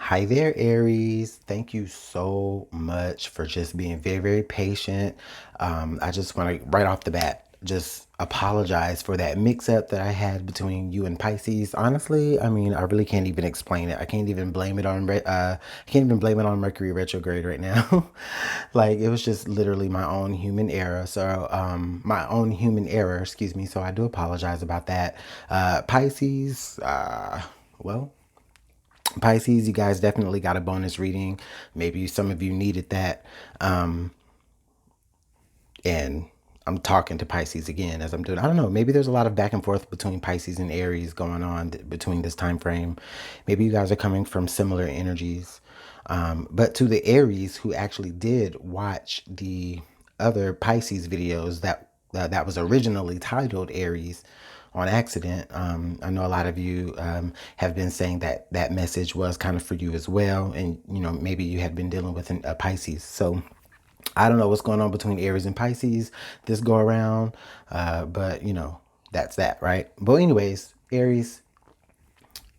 Hi there, Aries. Thank you so much for just being very, very patient. I just want to, right off the bat, just apologize for that mix-up that I had between you and Pisces. Honestly, I mean, I really can't even explain it. I can't even blame it on, I can't even blame it on Mercury retrograde right now. Like, it was just literally my own human error. So, my own human error, excuse me. So I do apologize about that. Pisces, well, Pisces, you guys definitely got a bonus reading. Maybe some of you needed that. And I'm talking to Pisces again as I'm doing. I don't know. Maybe there's a lot of back and forth between Pisces and Aries going on between this time frame. Maybe you guys are coming from similar energies. But to the Aries who actually did watch the other Pisces videos that was originally titled Aries on accident. I know a lot of you have been saying that that message was kind of for you as well. And, you know, maybe you had been dealing with a Pisces. So I don't know what's going on between Aries and Pisces this go around. But, you know, that's that, right? But anyways, Aries,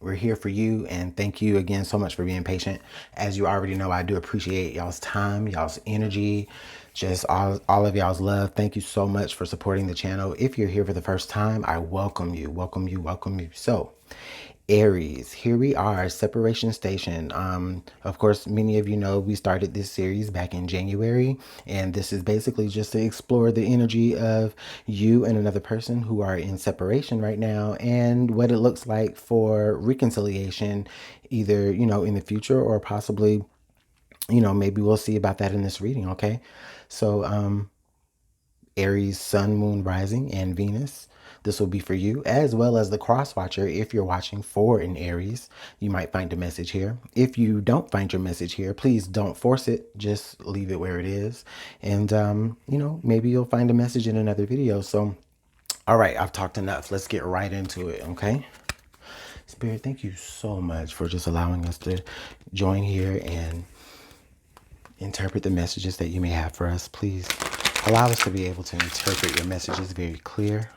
we're here for you, and thank you again so much for being patient. As you already know, I do appreciate y'all's time, y'all's energy, just all of y'all's love. Thank you so much for supporting the channel. If you're here for the first time, I welcome you, welcome you, welcome you. So, Aries, here we are, separation station. Of course, many of you know we started this series back in January, and this is basically just to explore the energy of you and another person who are in separation right now and what it looks like for reconciliation, either, you know, in the future or possibly, you know, maybe we'll see about that in this reading, okay? So, Aries, Sun, Moon, Rising, and Venus. This will be for you, as well as the cross watcher. If you're watching for an Aries, you might find a message here. If you don't find your message here, please don't force it. Just leave it where it is. And, you know, maybe you'll find a message in another video. So, all right, I've talked enough. Let's get right into it, okay? Spirit, thank you so much for just allowing us to join here and interpret the messages that you may have for us. Please allow us to be able to interpret your messages very clear.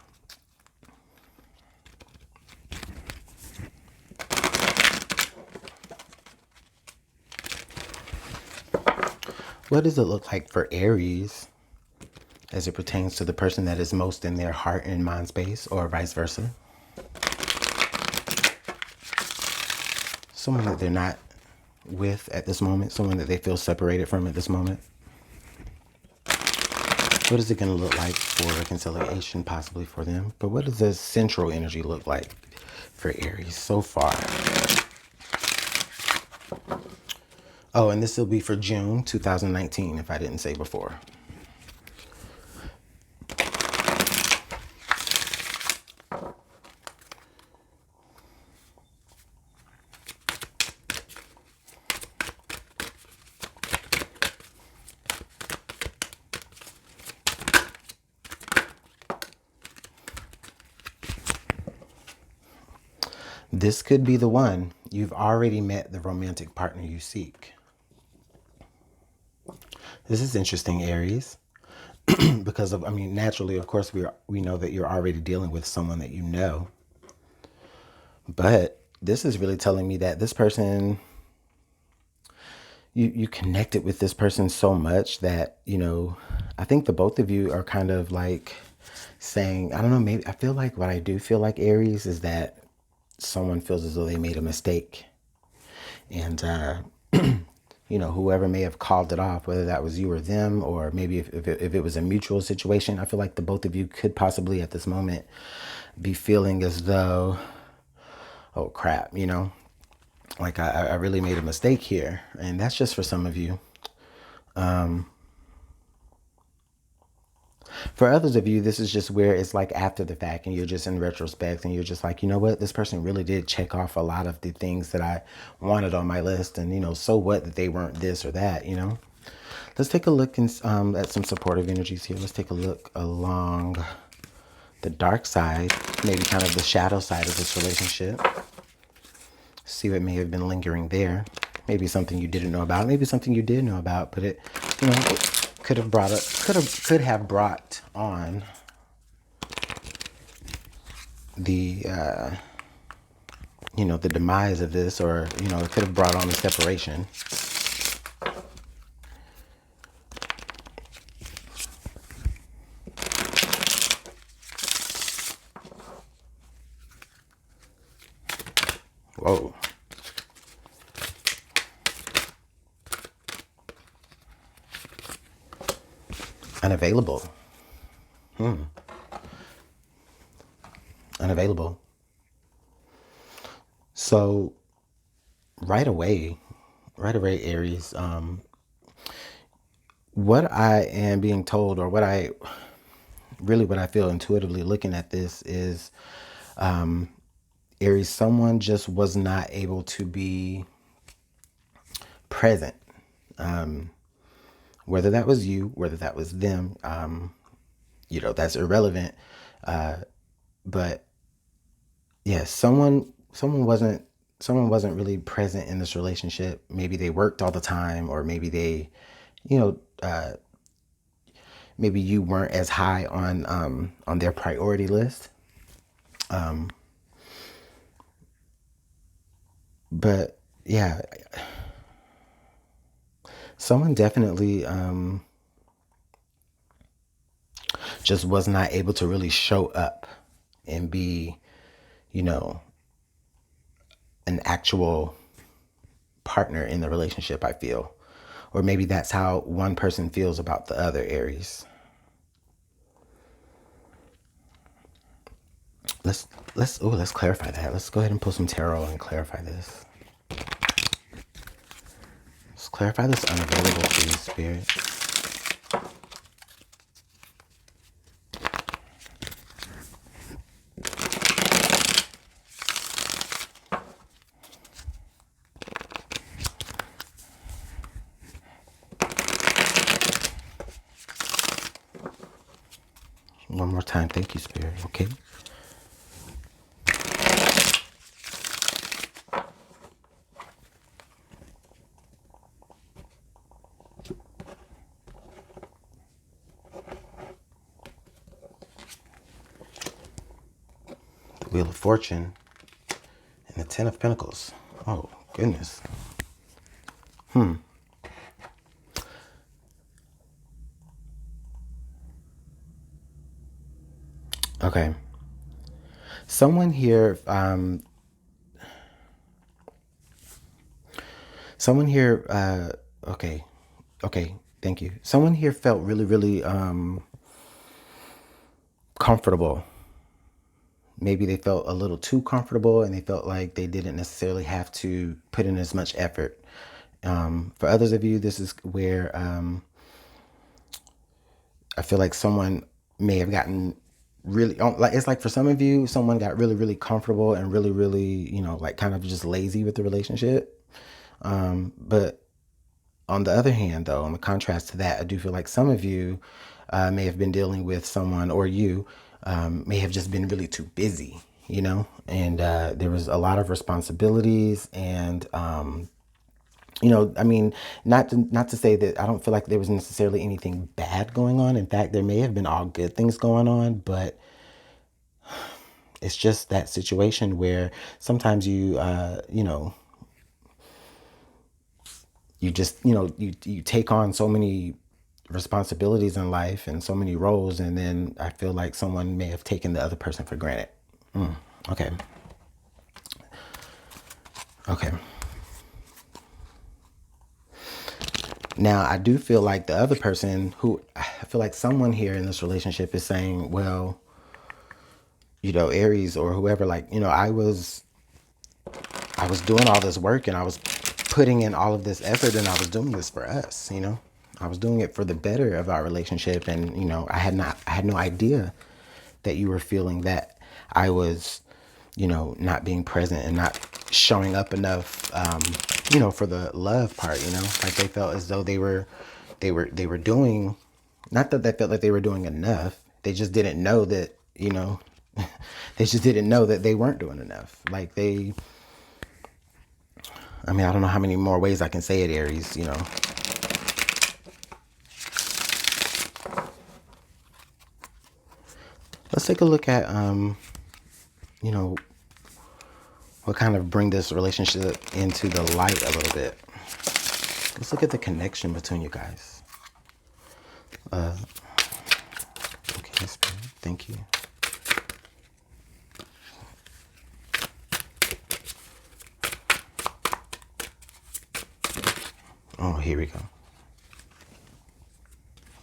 What does it look like for Aries as it pertains to the person that is most in their heart and mind space, or vice versa? Someone that they're not with at this moment, someone that they feel separated from at this moment. What is it going to look like for reconciliation, possibly for them? But what does the central energy look like for Aries so far? Oh, and this will be for June 2019, if I didn't say before. This could be the one. You've already met the romantic partner you seek. This is interesting, Aries, because of, I mean, naturally, of course, we know that you're already dealing with someone that you know. But this is really telling me that this person, you connected with this person so much that, you know, I think the both of you are kind of like saying, I don't know, maybe I feel like what I do feel like, Aries, is that someone feels as though they made a mistake. And, you know, whoever may have called it off, whether that was you or them, or maybe if it was a mutual situation, I feel like the both of you could possibly at this moment be feeling as though, oh crap, you know, like I really made a mistake here. And that's just for some of you. For others of you, this is just where it's like after the fact and you're just in retrospect and you're just like, you know what, this person really did check off a lot of the things that I wanted on my list. And, you know, so what that they weren't this or that, you know. Let's take a look at some supportive energies here. Let's take a look along the dark side, maybe kind of the shadow side of this relationship. See what may have been lingering there. Maybe something you didn't know about, maybe something you did know about, but it, you know, it could have brought on the you know, the demise of this, or, you know, it could have brought on a separation. Whoa. Unavailable. Unavailable. So right away, Aries, what I am being told, or what I feel intuitively looking at this is, Aries, someone just was not able to be present. Whether that was you, whether that was them, you know, that's irrelevant. But yeah, someone wasn't really present in this relationship. Maybe they worked all the time, or maybe they, you know, maybe you weren't as high on their priority list. But yeah, someone definitely just was not able to really show up and be, you know, an actual partner in the relationship, I feel. Or maybe that's how one person feels about the other, Aries. Let's clarify that. Let's go ahead and pull some tarot and clarify this. Let's clarify this unavailable, please, Spirit. One more time. Thank you, Spirit. Okay. The Wheel of Fortune and the Ten of Pentacles. Oh, goodness. Okay. Someone here, okay. Okay. Thank you. Someone here felt really, really, comfortable. Maybe they felt a little too comfortable, and they felt like they didn't necessarily have to put in as much effort. For others of you, this is where, I feel like someone may have gotten really, like, it's like for some of you, someone got really, really comfortable and really, really, you know, like kind of just lazy with the relationship. But on the other hand, though, on the contrast to that, I do feel like some of you may have been dealing with someone, or you may have just been really too busy, you know, and there was a lot of responsibilities, and you know, I mean, not to say that I don't feel like there was necessarily anything bad going on. In fact, there may have been all good things going on, but it's just that situation where sometimes you, you know, you just, you know, you take on so many responsibilities in life and so many roles, and then I feel like someone may have taken the other person for granted. Okay. Okay. Now, I do feel like the other person, who I feel like someone here in this relationship is saying, well, you know, Aries or whoever, like, you know, I was doing all this work, and I was putting in all of this effort, and I was doing this for us, you know. I was doing it for the better of our relationship, and, you know, I had no idea that you were feeling that I was, you know, not being present and not showing up enough, you know, for the love part, you know. Like, they felt as though they were doing, not that they felt like they were doing enough. They just didn't know that, you know, they just didn't know that they weren't doing enough. Like, I mean, I don't know how many more ways I can say it, Aries, you know. Let's take a look at, you know, What kind of bring this relationship into the light a little bit. Let's look at the connection between you guys. Okay, Spirit, thank you. Oh, here we go.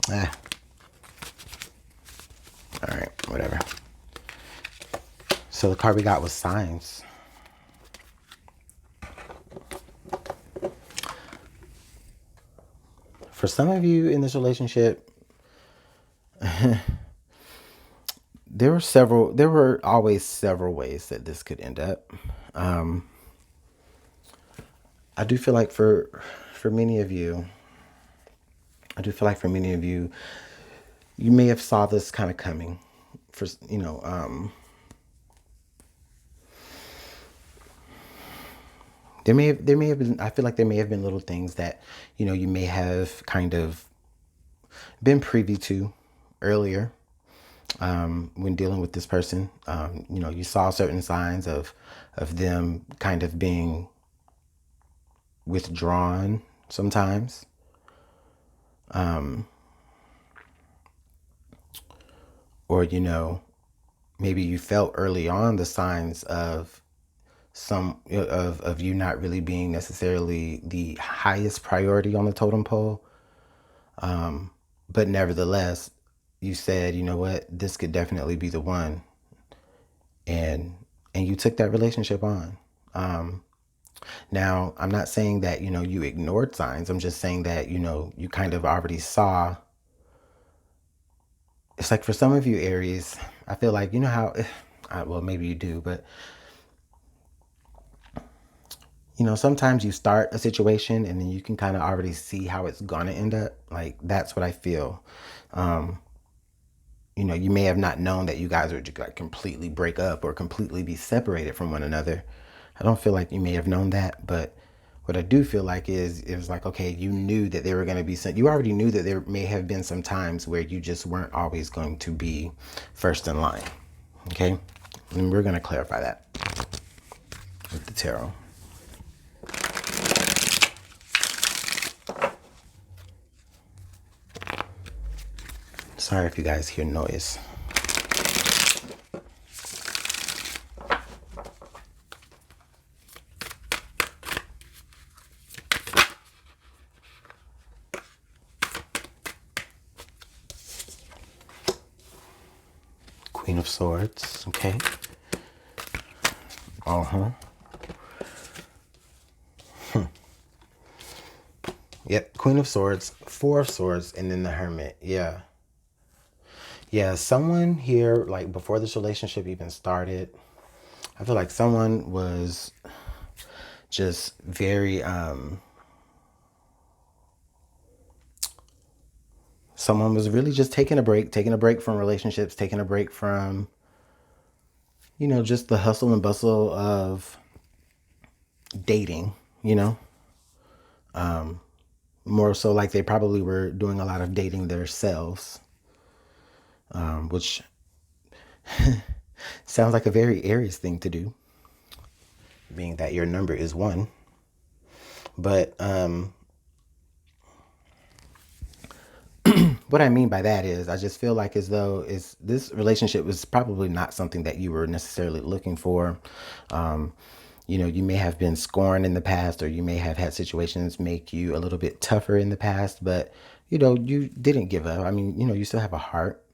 All right, whatever. So the card we got was signs. For some of you in this relationship, there were always several ways that this could end up. I do feel like for many of you, you may have saw this kind of coming. For there may have been. I feel like there may have been little things that you may have kind of been privy to earlier when dealing with this person. You saw certain signs of them kind of being withdrawn sometimes. Or maybe you felt early on the signs of you not really being necessarily the highest priority on the totem pole. But nevertheless, you said, you know what, this could definitely be the one. And you took that relationship on. Now, I'm not saying that, you ignored signs. I'm just saying that, you kind of already saw. It's like for some of you Aries, I feel like, how, well, maybe you do, but sometimes you start a situation and then you can kind of already see how it's gonna end up. Like, that's what I feel. You may have not known that you guys would like completely break up or completely be separated from one another. I don't feel like you may have known that, but what I do feel like is it was like, okay, you knew that there were going to be you already knew that there may have been some times where you just weren't always going to be first in line. Okay. And we're going to clarify that with the tarot. Sorry if you guys hear noise. Queen of Swords, okay. Yep, Queen of Swords, Four of Swords, and then the Hermit. Yeah. Yeah, someone here, like before this relationship even started, I feel like someone was just very, someone was really just taking a break from relationships, taking a break from, just the hustle and bustle of dating, more so like they probably were doing a lot of dating themselves, which sounds like a very Aries thing to do, being that your number is 1. But what I mean by that is I just feel like as though this relationship was probably not something that you were necessarily looking for. You may have been scorned in the past, or you may have had situations make you a little bit tougher in the past, but you didn't give up. I mean, you still have a heart,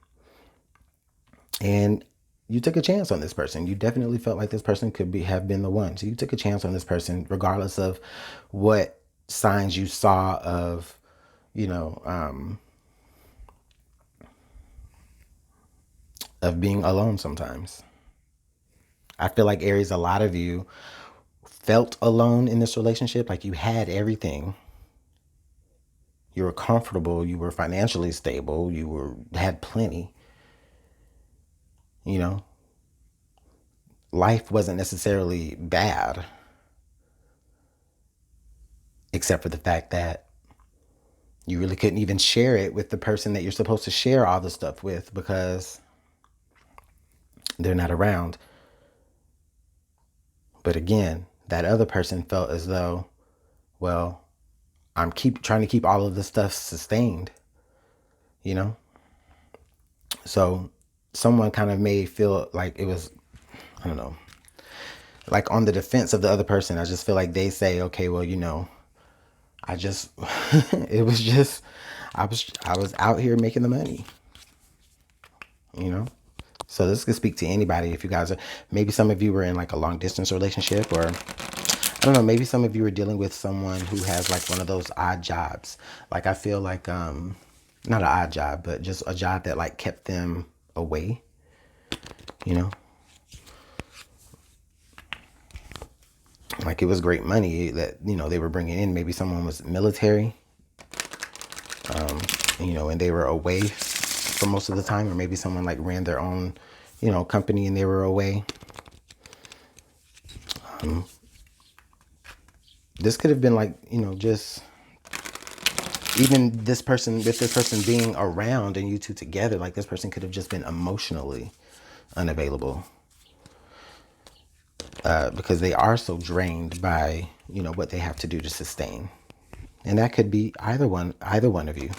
and you took a chance on this person. You definitely felt like this person could have been the one. So you took a chance on this person, regardless of what signs you saw of, of being alone sometimes. I feel like Aries, a lot of you felt alone in this relationship. Like you had everything. You were comfortable. You were financially stable. Had plenty. Life wasn't necessarily bad, except for the fact that you really couldn't even share it with the person that you're supposed to share all the stuff with because they're not around. But again, that other person felt as though, well, I'm trying to keep all of this stuff sustained, you know? So someone kind of may feel like it was, I don't know, like on the defense of the other person. I just feel like they say, okay, well, I just, it was just, I was out here making the money, you know? So this could speak to anybody. If you guys are, maybe some of you were in like a long distance relationship, or I don't know, maybe some of you are dealing with someone who has like one of those odd jobs. Like I feel like, not an odd job, but just a job that like kept them away, you know? Like it was great money that, they were bringing in. Maybe someone was military, and they were away for most of the time, or maybe someone like ran their own, company and they were away. This could have been like, just even with this person being around and you two together, like this person could have just been emotionally unavailable, because they are so drained by, what they have to do to sustain. And that could be either one of you.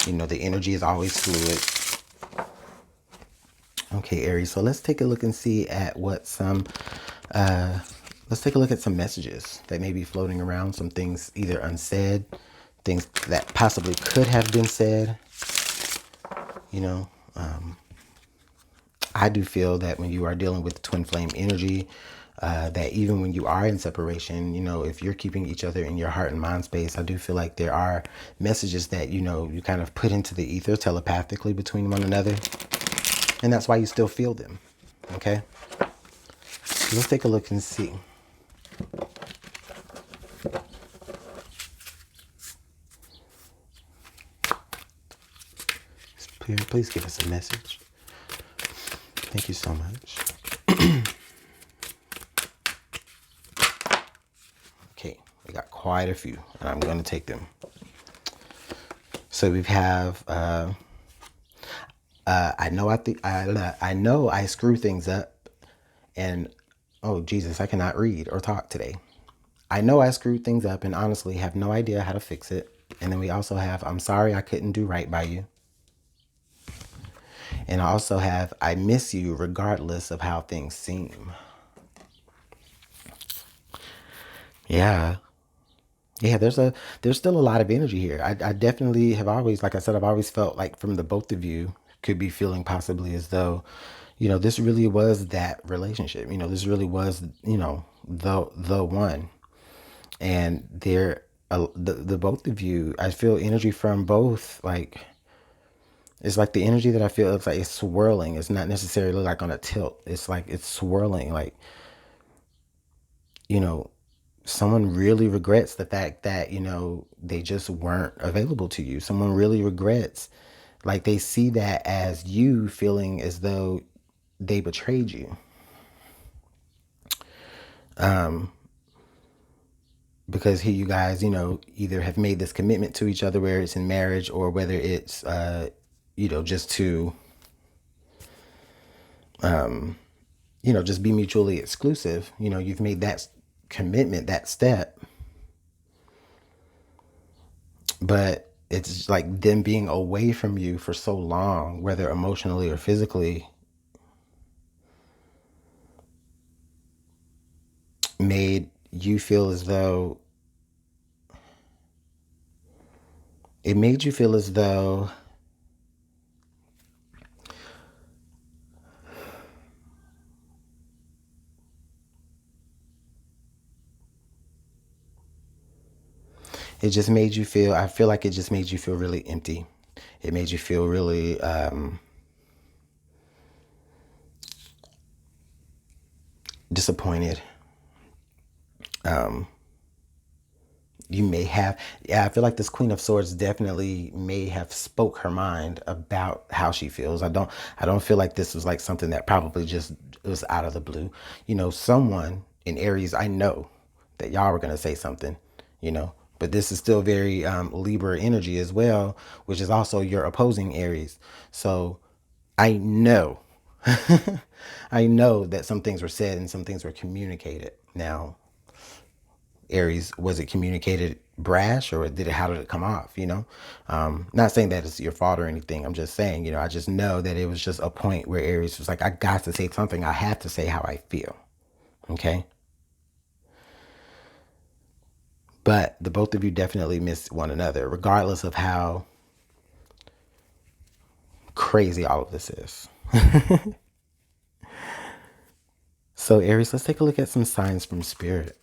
The energy is always fluid. Okay, Aries. So let's take a look and see at let's take a look at some messages that may be floating around. Some things either unsaid, things that possibly could have been said. I do feel that when you are dealing with twin flame energy, that even when you are in separation, if you're keeping each other in your heart and mind space, I do feel like there are messages that, you kind of put into the ether telepathically between one another. And that's why you still feel them. Okay? So let's take a look and see. Please give us a message. Thank you so much. Okay, we got quite a few, and I'm going to take them. So we have, I know I screw things up, and oh Jesus, I cannot read or talk today. I know I screwed things up and honestly have no idea how to fix it. And then we also have, I'm sorry I couldn't do right by you. And I also have, I miss you regardless of how things seem. Yeah. Yeah, there's still a lot of energy here. I definitely have always, like I said, I've always felt like from the both of you could be feeling possibly as though, this really was that relationship. This really was, the one. And the both of you, I feel energy from both, like it's like the energy that I feel, it's like it's swirling. It's not necessarily like on a tilt. It's like it's swirling. Like, you know, someone really regrets the fact that, they just weren't available to you. Someone really regrets, like they see that as you feeling as though they betrayed you. Because here you guys, either have made this commitment to each other where it's in marriage, or whether it's, just to, just be mutually exclusive. You've made that commitment, that step. But it's like them being away from you for so long, whether emotionally or physically, made you feel as though, it made you feel as though it just made you feel, I feel like it just made you feel really empty. It made you feel really, disappointed. You may have, yeah, I feel like this Queen of Swords definitely may have spoke her mind about how she feels. I don't feel like this was like something that probably just was out of the blue. Someone in Aries, I know that y'all were going to say something, but this is still very Libra energy as well, which is also your opposing Aries. So I know I know that some things were said and some things were communicated. Now, Aries, was it communicated brash, or how did it come off? Not saying that it's your fault or anything. I'm just saying, I just know that it was just a point where Aries was like, I got to say something. I have to say how I feel. Okay. But the both of you definitely miss one another, regardless of how crazy all of this is. So Aries, let's take a look at some signs from Spirit.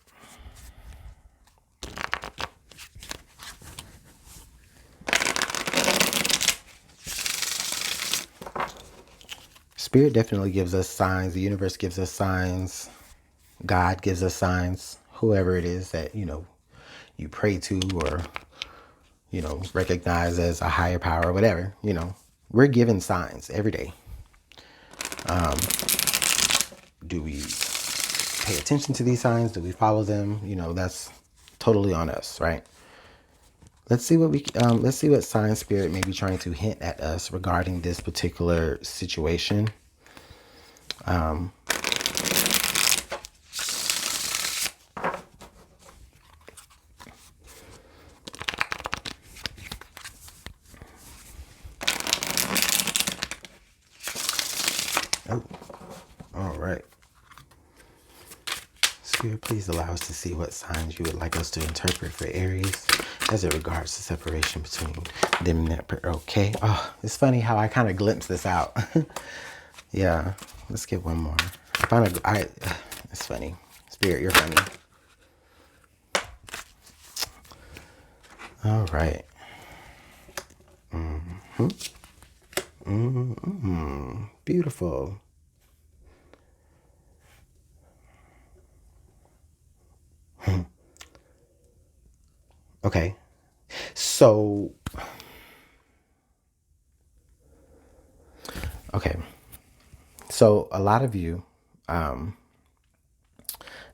Spirit definitely gives us signs. The universe gives us signs. God gives us signs. Whoever it is that, you pray to, or, recognize as a higher power or whatever, we're given signs every day. Do we pay attention to these signs? Do we follow them? That's totally on us, right? Let's see what sign Spirit may be trying to hint at us regarding this particular situation. Oh, all right. Spirit, please allow us to see what signs you would like us to interpret for Aries as it regards the separation between them and that. Okay. Oh, it's funny how I kind of glimpsed this out. Yeah. Let's get one more. It's funny. Spirit, you're funny. All right. Beautiful. Okay. So, okay. So a lot of you,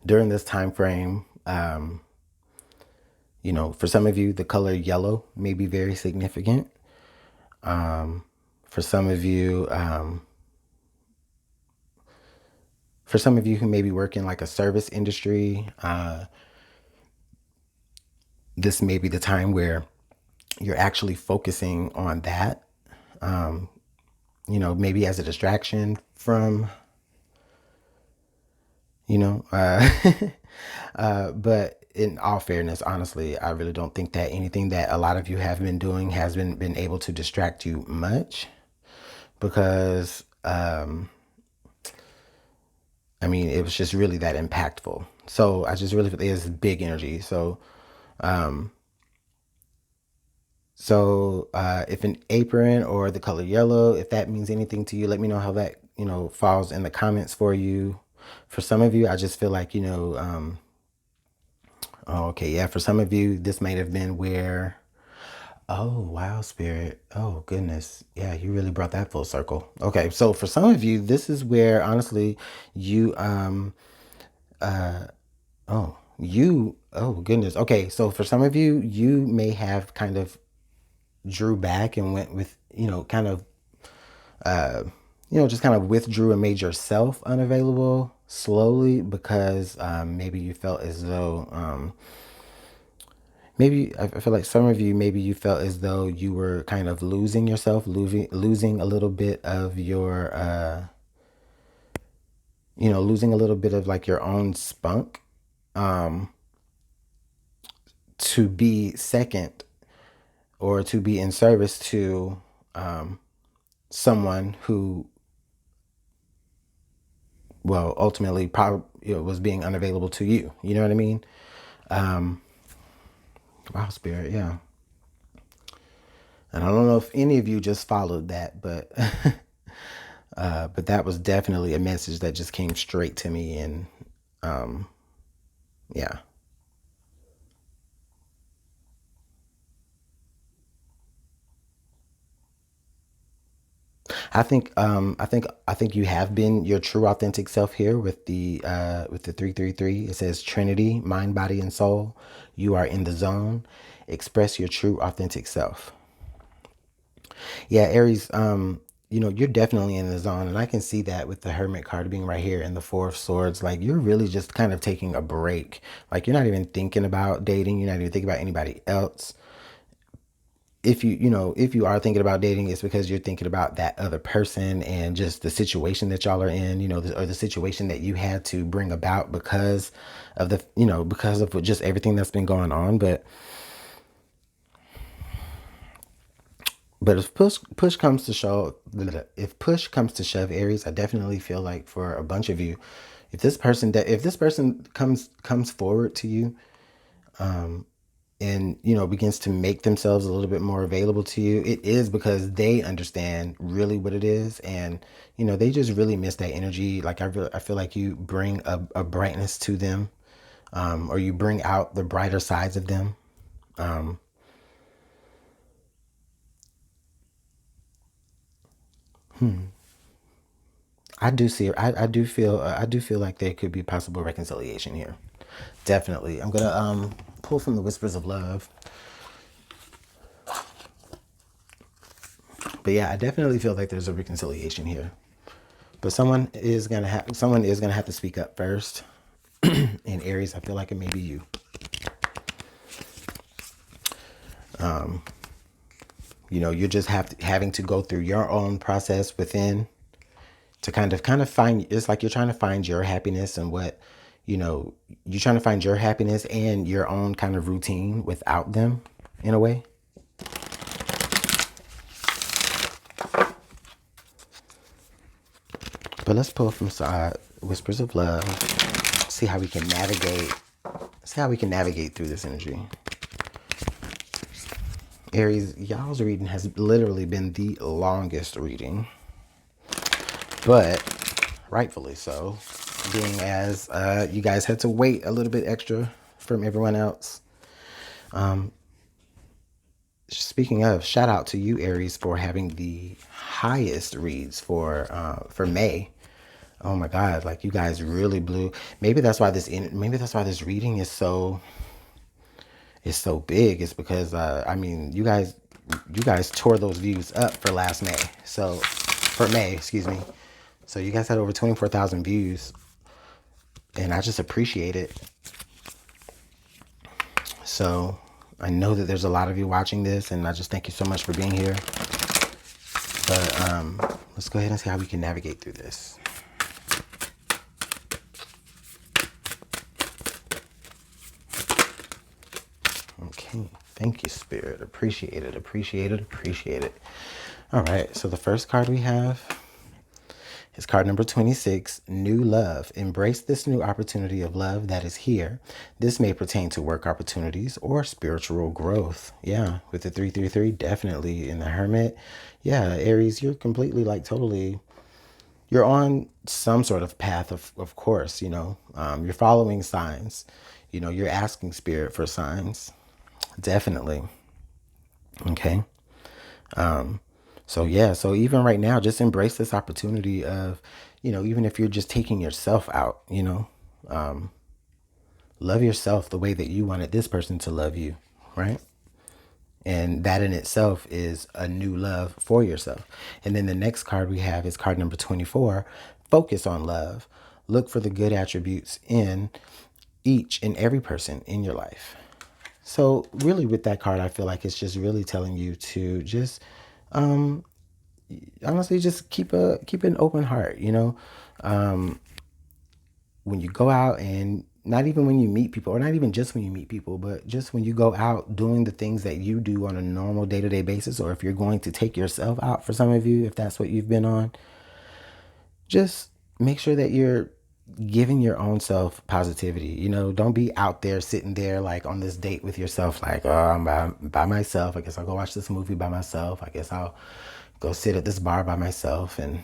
during this time frame, for some of you, the color yellow may be very significant. For some of you, who maybe work in like a service industry, this may be the time where you're actually focusing on that, maybe as a distraction from, but in all fairness, honestly, I really don't think that anything that a lot of you have been doing has been able to distract you much, because, it was just really that impactful. So I just really feel it's big energy. So, if an apron or the color yellow, if that means anything to you, let me know how that, falls in the comments for you. For some of you, I just feel like, oh, okay, yeah, for some of you, this might have been where, oh, wow, Spirit. Oh, goodness. Yeah, you really brought that full circle. Okay, so for some of you, this is where, honestly, you, oh, goodness. Okay, so for some of you, you may have kind of drew back and went with, kind of, just kind of withdrew and made yourself unavailable slowly, because maybe you felt as though, maybe I feel like some of you, maybe you felt as though you were kind of losing yourself, losing a little bit of your, losing a little bit of like your own spunk, to be second, or to be in service to, someone who, well, ultimately probably, was being unavailable to you. You know what I mean? Wow, Spirit, yeah. And I don't know if any of you just followed that, but but that was definitely a message that just came straight to me, and yeah. I think you have been your true authentic self here with the 333. It says Trinity, mind, body, and soul. You are in the zone. Express your true authentic self. Yeah, Aries, you know, you're definitely in the zone. And I can see that with the Hermit card being right here and the Four of Swords. Like, you're really just kind of taking a break. Like, you're not even thinking about dating. You're not even thinking about anybody else. If you, you know, if you are thinking about dating, it's because you're thinking about that other person and just the situation that y'all are in, you know, or the situation that you had to bring about because of the, you know, because of just everything that's been going on. But if push comes to shove, if push comes to shove, Aries, I definitely feel like for a bunch of you, if this person comes forward to you, and you know begins to make themselves a little bit more available to you, it is because they understand really what it is, and you know they just really miss that energy. Like I feel like you bring a brightness to them, or you bring out the brighter sides of them. I do feel like there could be possible reconciliation here. Definitely. I'm gonna pull from the Whispers of Love. But yeah, I definitely feel like there's a reconciliation here. But someone is gonna have to speak up first. In Aries, I feel like it may be you. You know, you're just having to go through your own process within to kind of find. It's like you're trying to find your happiness and what, you know, you're trying to find your happiness and your own kind of routine without them, in a way. But let's pull from Whispers of Love. See how we can navigate. See how we can navigate through this energy. Aries, y'all's reading has literally been the longest reading, but rightfully so, being as you guys had to wait a little bit extra from everyone else. Speaking of, shout out to you, Aries, for having the highest reads for May. Oh my God, like you guys really blew. Maybe that's why this reading is so big. It's because I mean, you guys tore those views up for last May. So for May, excuse me. So you guys had over 24,000 views, and I just appreciate it. So I know that there's a lot of you watching this, and I just thank you so much for being here. But let's go ahead and see how we can navigate through this. Okay, thank you, Spirit. Appreciate it, appreciate it, appreciate it. All right, so the first card we have is card number 26, New Love. Embrace this new opportunity of love that is here. This may pertain to work opportunities or spiritual growth. Yeah, with the 333, definitely in the Hermit. Yeah, Aries, you're completely like totally, you're on some sort of path of course, you know. You're following signs. You know, you're asking Spirit for signs. Definitely. Okay. So yeah, so even right now, just embrace this opportunity of, you know, even if you're just taking yourself out, you know, love yourself the way that you wanted this person to love you, right? And that in itself is a new love for yourself. And then the next card we have is card number 24, focus on love. Look for the good attributes in each and every person in your life. So really with that card, I feel like it's just really telling you to just honestly just keep an open heart, you know. When you go out, and not even when you meet people, or not even just when you meet people, but just when you go out doing the things that you do on a normal day-to-day basis, or if you're going to take yourself out, for some of you, if that's what you've been on, just make sure that you're giving your own self positivity. You know, don't be out there sitting there like on this date with yourself like, oh, I'm by myself, I guess I'll go watch this movie by myself, I guess I'll go sit at this bar by myself, and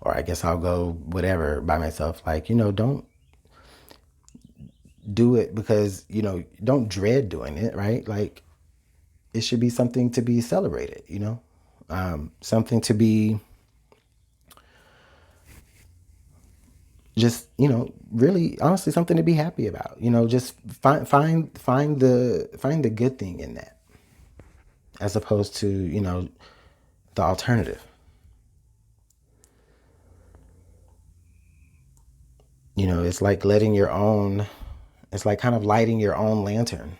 or I guess I'll go whatever by myself. Like, you know, don't do it because, you know, don't dread doing it, right? Like, it should be something to be celebrated, you know, something to be just, you know, really honestly something to be happy about, you know. Just find the good thing in that, as opposed to, you know, the alternative. You know, it's like letting your own, it's like kind of lighting your own lantern.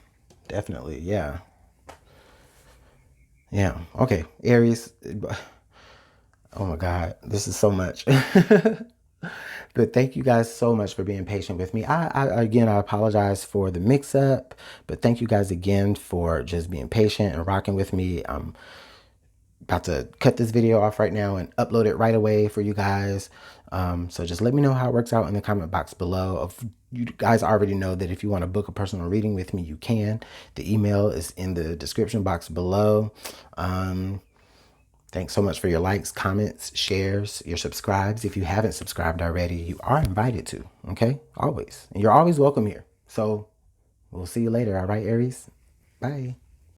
Definitely. Yeah. Yeah. Okay. Aries. Oh my God. This is so much. But thank you guys so much for being patient with me. I apologize for the mix up, but thank you guys again for just being patient and rocking with me. I'm about to cut this video off right now and upload it right away for you guys. So just let me know how it works out in the comment box below. You guys already know that if you want to book a personal reading with me, you can. The email is in the description box below. Thanks so much for your likes, comments, shares, your subscribes. If you haven't subscribed already, you are invited to, okay? Always. And you're always welcome here. So we'll see you later, all right, Aries? Bye.